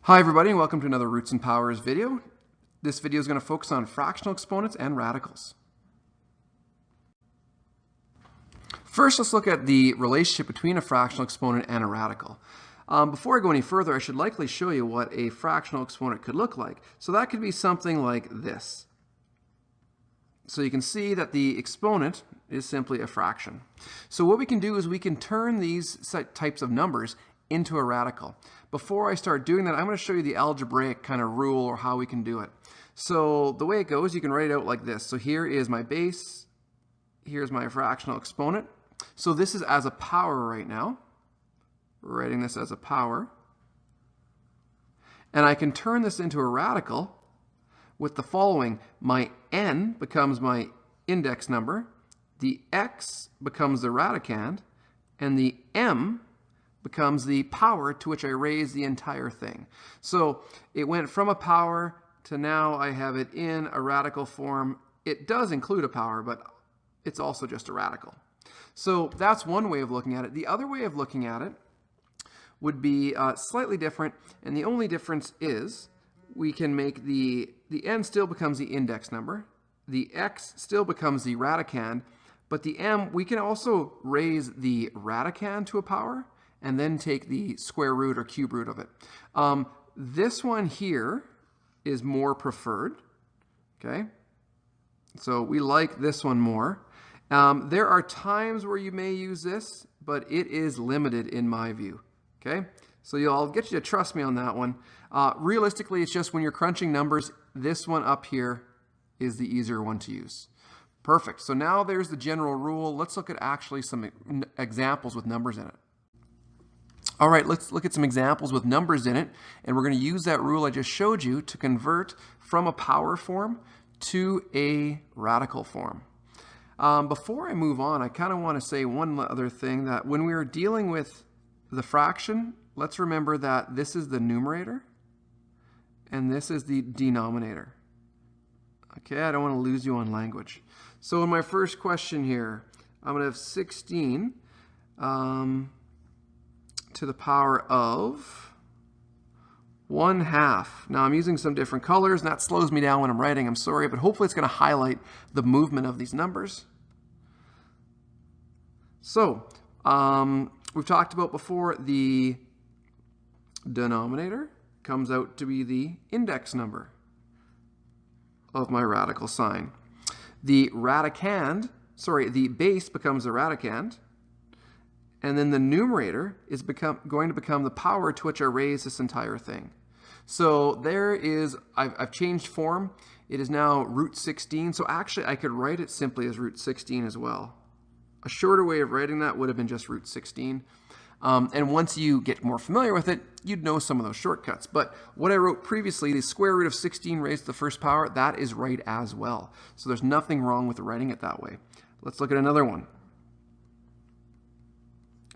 Hi everybody and welcome to another Roots and Powers video. This video is going to focus on fractional exponents and radicals. First, let's look at the relationship between a fractional exponent and a radical. Before I go any further, I should likely show you what a fractional exponent could look like. So that could be something like this. So you can see that the exponent is simply a fraction. So what we can do is we can turn these types of numbers into a radical. Before I start doing that, I'm going to show you the algebraic kind of rule or how we can do it. So the way it goes, you can write it out like this. So here is my base, here's my fractional exponent. So this is as a power right now. We're writing this as a power. And I can turn this into a radical with the following. My n becomes my index number, the x becomes the radicand, and the m becomes the power to which I raise the entire thing. So it went from a power to now I have it in a radical form. It does include a power, but it's also just a radical. So that's one way of looking at it. The other way of looking at it would be slightly different, and the only difference is we can make the n still becomes the index number, the x still becomes the radicand, but the m, we can also raise the radicand to a power and then take the square root or cube root of it. This one here is more preferred, okay? So we like this one more. There are times where you may use this, but it is limited in my view, okay? So I'll get you to trust me on that one. Realistically, it's just when you're crunching numbers, this one up here is the easier one to use. Perfect. So now there's the general rule. Let's look at actually some examples with numbers in it. All right, let's look at some examples with numbers in it, and we're going to use that rule I just showed you to convert from a power form to a radical form. Before I move on, I kind of want to say one other thing, that when we are dealing with the fraction, let's remember that this is the numerator and this is the denominator. Okay, I don't want to lose you on language. So in my first question here, I'm going to have 16 to the power of 1/2. Now I'm using some different colors, and that slows me down when I'm writing. I'm sorry, but hopefully it's going to highlight the movement of these numbers. So we've talked about before, the denominator comes out to be the index number of my radical sign. The base becomes the radicand. And then the numerator is going to become the power to which I raise this entire thing. So there is, I've changed form. It is now root 16. So actually I could write it simply as root 16 as well. A shorter way of writing that would have been just root 16. And once you get more familiar with it, you'd know some of those shortcuts. But what I wrote previously, the square root of 16 raised to the first power, that is right as well. So there's nothing wrong with writing it that way. Let's look at another one.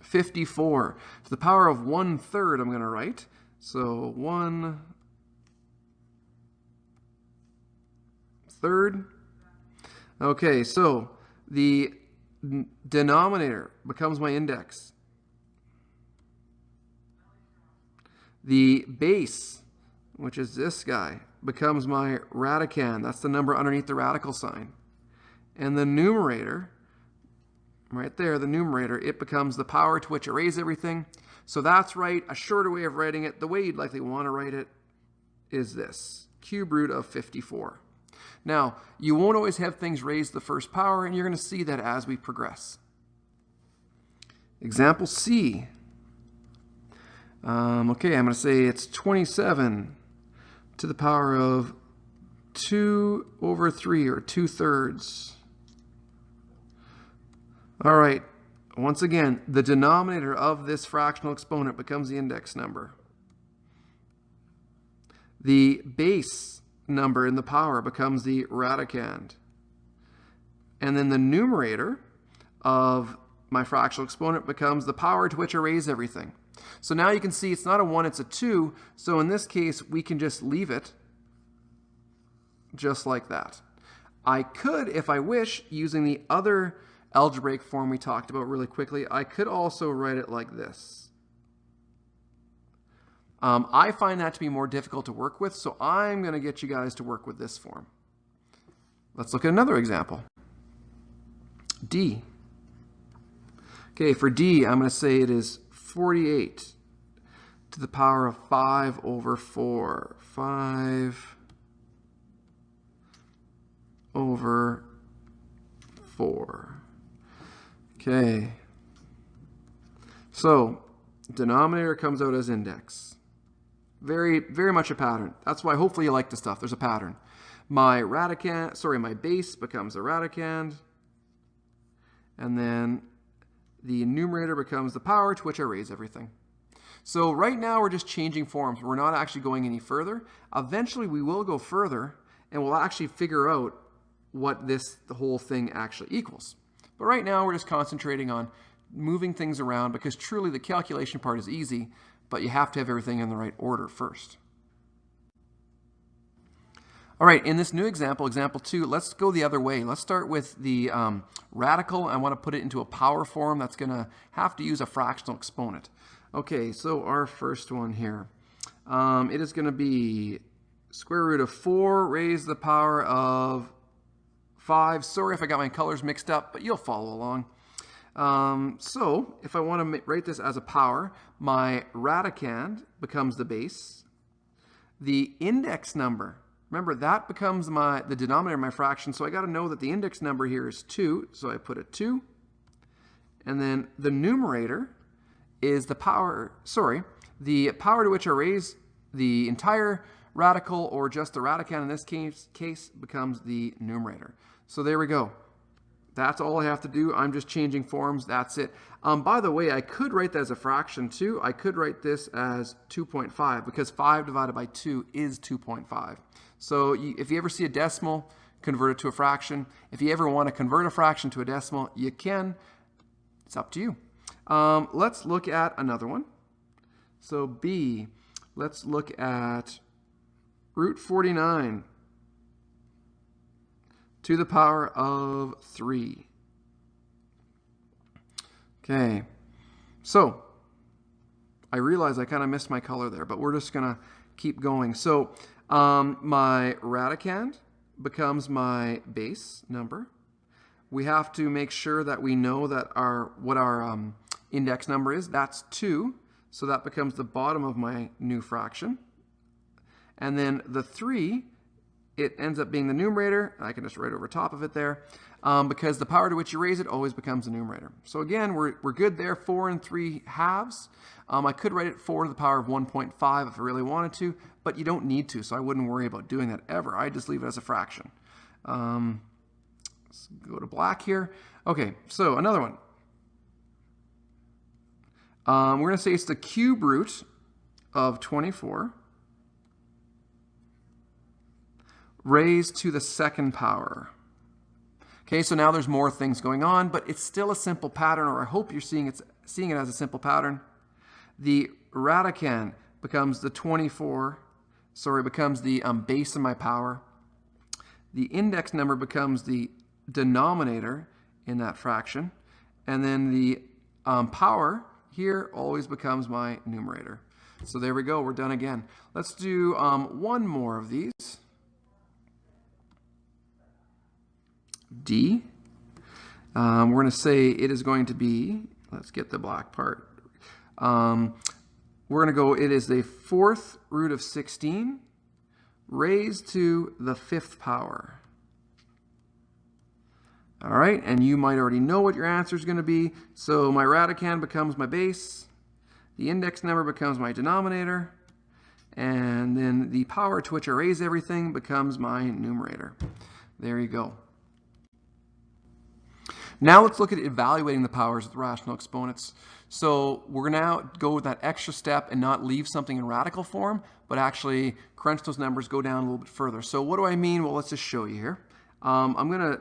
54 to the power of 1/3 I'm going to write. So 1/3. Okay, so the denominator becomes my index. The base, which is this guy, becomes my radicand. That's the number underneath the radical sign. And the numerator, right there, the numerator, it becomes the power to which I raise everything. So that's right. A shorter way of writing it, the way you'd likely want to write it, is this, cube root of 54. Now, you won't always have things raised to the first power, and you're going to see that as we progress. Example C. Okay, I'm going to say it's 27 to the power of 2/3, or 2/3. All right, once again, the denominator of this fractional exponent becomes the index number. The base number in the power becomes the radicand. And then the numerator of my fractional exponent becomes the power to which I raise everything. So now you can see it's not a 1, it's a 2. So in this case, we can just leave it just like that. I could, if I wish, using the other algebraic form we talked about really quickly, I could also write it like this. I find that to be more difficult to work with, so I'm going to get you guys to work with this form. Let's look at another example. D. Okay, for D, I'm going to say it is 48 to the power of 5 over 4. 5 over 4. Okay. So, denominator comes out as index. Very, very much a pattern. That's why hopefully you like the stuff. There's a pattern. My base becomes a radicand. And then the numerator becomes the power to which I raise everything. So right now we're just changing forms. We're not actually going any further. Eventually we will go further and we'll actually figure out what the whole thing actually equals. But right now we're just concentrating on moving things around because truly the calculation part is easy, but you have to have everything in the right order first. All right, in this new example, example 2, let's go the other way. Let's start with the radical. I want to put it into a power form that's going to have to use a fractional exponent. Okay, so our first one here, it is going to be square root of 4 raised to the power of 5. Sorry if I got my colors mixed up, but you'll follow along. So if I want to write this as a power, my radicand becomes the base. The index number, remember that becomes the denominator of my fraction, so I got to know that the index number here is 2, so I put a 2. And then the numerator is the power to which I raise the entire radical, or just the radicand in this case becomes the numerator. So there we go. That's all I have to do. I'm just changing forms. That's it. By the way, I could write that as a fraction too. I could write this as 2.5 because 5 divided by 2 is 2.5. So if you ever see a decimal, convert it to a fraction. If you ever want to convert a fraction to a decimal, you can. It's up to you. Let's look at another one. So B, let's look at root 49 to the power of 3. Okay, so I realize I kind of missed my color there, but we're just going to keep going. So my radicand becomes my base number. We have to make sure that we know that what our index number is. That's 2, so that becomes the bottom of my new fraction. And then the 3, it ends up being the numerator. I can just write over top of it there because the power to which you raise it always becomes the numerator. So again, we're good there. 4 and 3 halves. I could write it 4 to the power of 1.5 if I really wanted to, but you don't need to, so I wouldn't worry about doing that ever. I just leave it as a fraction. Let's go to black here. Okay, so another one. We're going to say it's the cube root of 24 raised to the second power. Okay, so now there's more things going on, but it's still a simple pattern, or I hope you're seeing it as a simple pattern. The radicand becomes the becomes the base of my power. The index number becomes the denominator in that fraction, and then the power here always becomes my numerator. So there we go, we're done again. Let's do one more of these. D. We're going to say it is going to be, let's get the black part. We're going to go, it is the 4th root of 16 raised to the 5th power. All right, and you might already know what your answer is going to be. So my radicand becomes my base, the index number becomes my denominator, and then the power to which I raise everything becomes my numerator. There you go. Now let's look at evaluating the powers of the rational exponents. So we're going to now go with that extra step and not leave something in radical form, but actually crunch those numbers, go down a little bit further. So what do I mean? Well, let's just show you here. I'm going to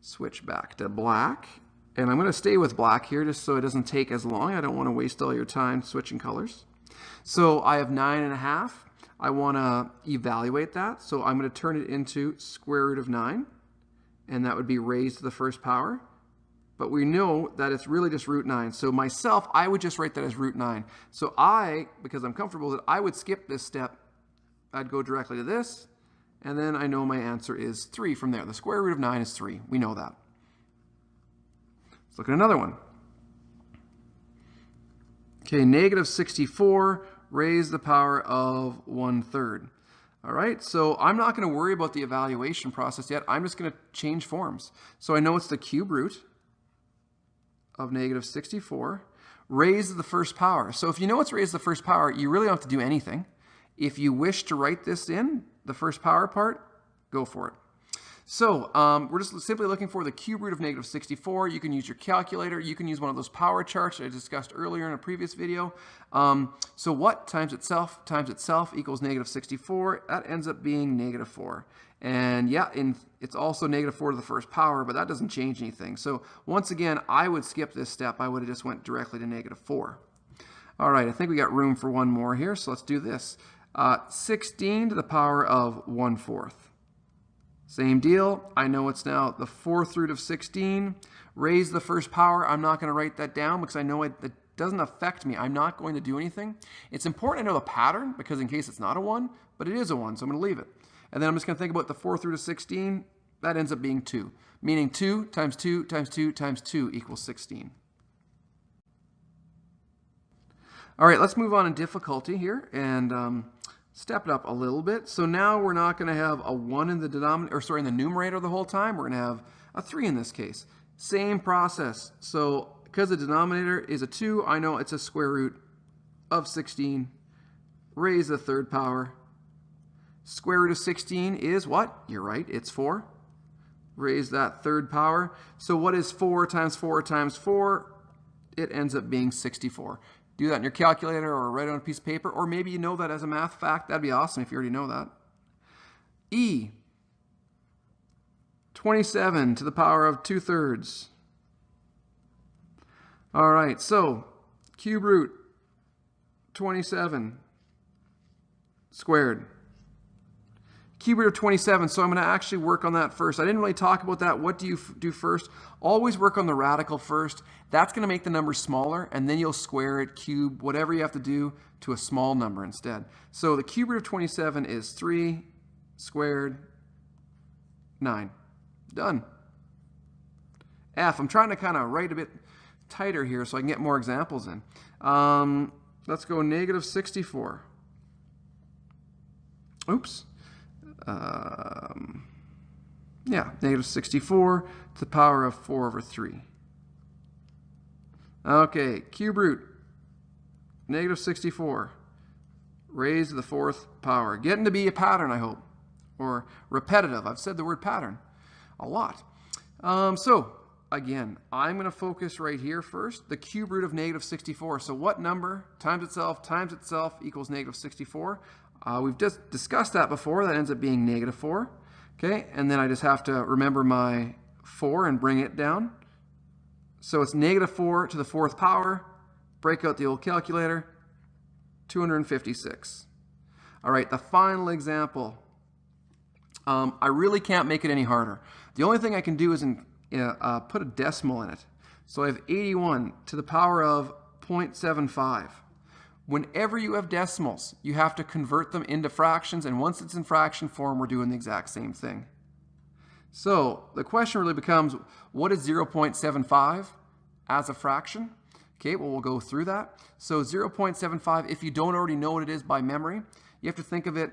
switch back to black, and I'm going to stay with black here just so it doesn't take as long. I don't want to waste all your time switching colors. So I have 9.5. I want to evaluate that, so I'm going to turn it into square root of 9. And that would be raised to the first power. but we know that it's really just root 9. So myself, I would just write that as root 9. So I, because I'm comfortable with it, I would skip this step. I'd go directly to this, and then I know my answer is 3 from there. The square root of 9 is 3. We know that. Let's look at another one. Okay, negative 64 raised to the power of 1/3. All right, so I'm not going to worry about the evaluation process yet. I'm just going to change forms. So I know it's the cube root of negative 64 raised to the first power. So if you know it's raised to the first power, you really don't have to do anything. If you wish to write this in, the first power part, go for it. So we're just simply looking for the cube root of negative 64. You can use your calculator. You can use one of those power charts that I discussed earlier in a previous video. So what times itself equals negative 64? That ends up being negative 4. And yeah, it's also negative 4 to the first power, but that doesn't change anything. So once again, I would skip this step. I would have just went directly to negative 4. All right, I think we got room for one more here, so let's do this. 16 to the power of 1/4. Same deal. I know it's now the 4th root of 16. Raise the first power. I'm not going to write that down because I know it doesn't affect me. I'm not going to do anything. It's important to know the pattern because in case it's not a 1, but it is a 1, so I'm going to leave it. And then I'm just going to think about the 4th root of 16. That ends up being 2, meaning 2 times 2 times 2 times 2 equals 16. All right, let's move on in difficulty here and step it up a little bit. So now we're not going to have a 1 in the denominator, or sorry, in the numerator the whole time. We're going to have a 3 in this case. Same process. So because the denominator is a 2, I know it's a square root of 16. Raise the third power. Square root of 16 is what? You're right, it's 4. Raise that third power. So what is 4 times 4 times 4? It ends up being 64. Do that in your calculator or write it on a piece of paper, or maybe you know that as a math fact. That'd be awesome if you already know that. E, 27 to the power of 2/3. All right, so cube root 27 squared. Cube root of 27, so I'm going to actually work on that first. I didn't really talk about that. What do you do first? Always work on the radical first. That's going to make the number smaller, and then you'll square it, cube, whatever you have to do to a small number instead. So the cube root of 27 is 3 squared 9. Done. F, I'm trying to kind of write a bit tighter here so I can get more examples in. Let's go negative 64. Oops. Yeah, negative 64 to the power of 4/3. Okay, cube root, negative 64, raised to the 4th power. Getting to be a pattern, I hope, or repetitive. I've said the word pattern a lot. So, again, I'm going to focus right here first, the cube root of negative 64. So what number times itself equals negative 64? We've just discussed that before. That ends up being negative 4. Okay, and then I just have to remember my 4 and bring it down. So it's negative 4 to the 4th power. Break out the old calculator. 256. All right, the final example. I really can't make it any harder. The only thing I can do is put a decimal in it. So I have 81 to the power of 0.75. Whenever you have decimals, you have to convert them into fractions, and once it's in fraction form, we're doing the exact same thing. So the question really becomes, what is 0.75 as a fraction? Okay, well, we'll go through that. So 0.75, if you don't already know what it is by memory, you have to think of it,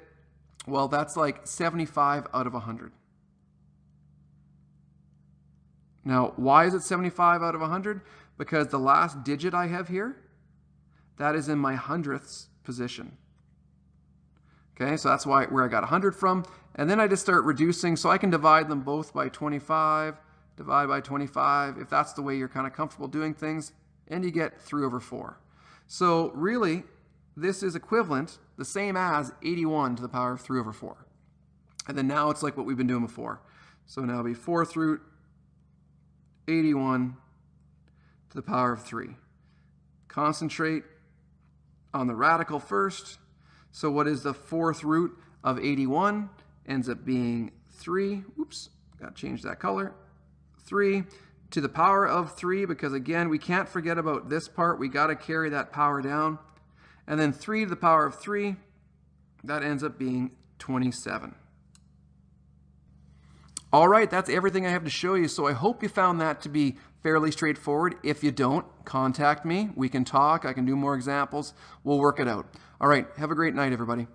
well, that's like 75 out of 100. Now, why is it 75 out of 100? Because the last digit I have here, that is in my hundredths position. Okay, so that's where I got 100 from. And then I just start reducing, so I can divide them both by 25, divide by 25, if that's the way you're kind of comfortable doing things, and you get 3/4. So really, this is equivalent, the same as 81 to the power of 3/4. And then now it's like what we've been doing before. So now it'll be 4th root 81 to the power of 3. Concentrate on the radical first. So what is the 4th root of 81? Ends up being 3. Oops, got to change that color. 3 to the power of 3, because again, we can't forget about this part. We got to carry that power down. And then 3 to the power of 3, that ends up being 27. All right, that's everything I have to show you. So I hope you found that to be fairly straightforward. If you don't, contact me. We can talk. I can do more examples. We'll work it out. All right, have a great night, everybody.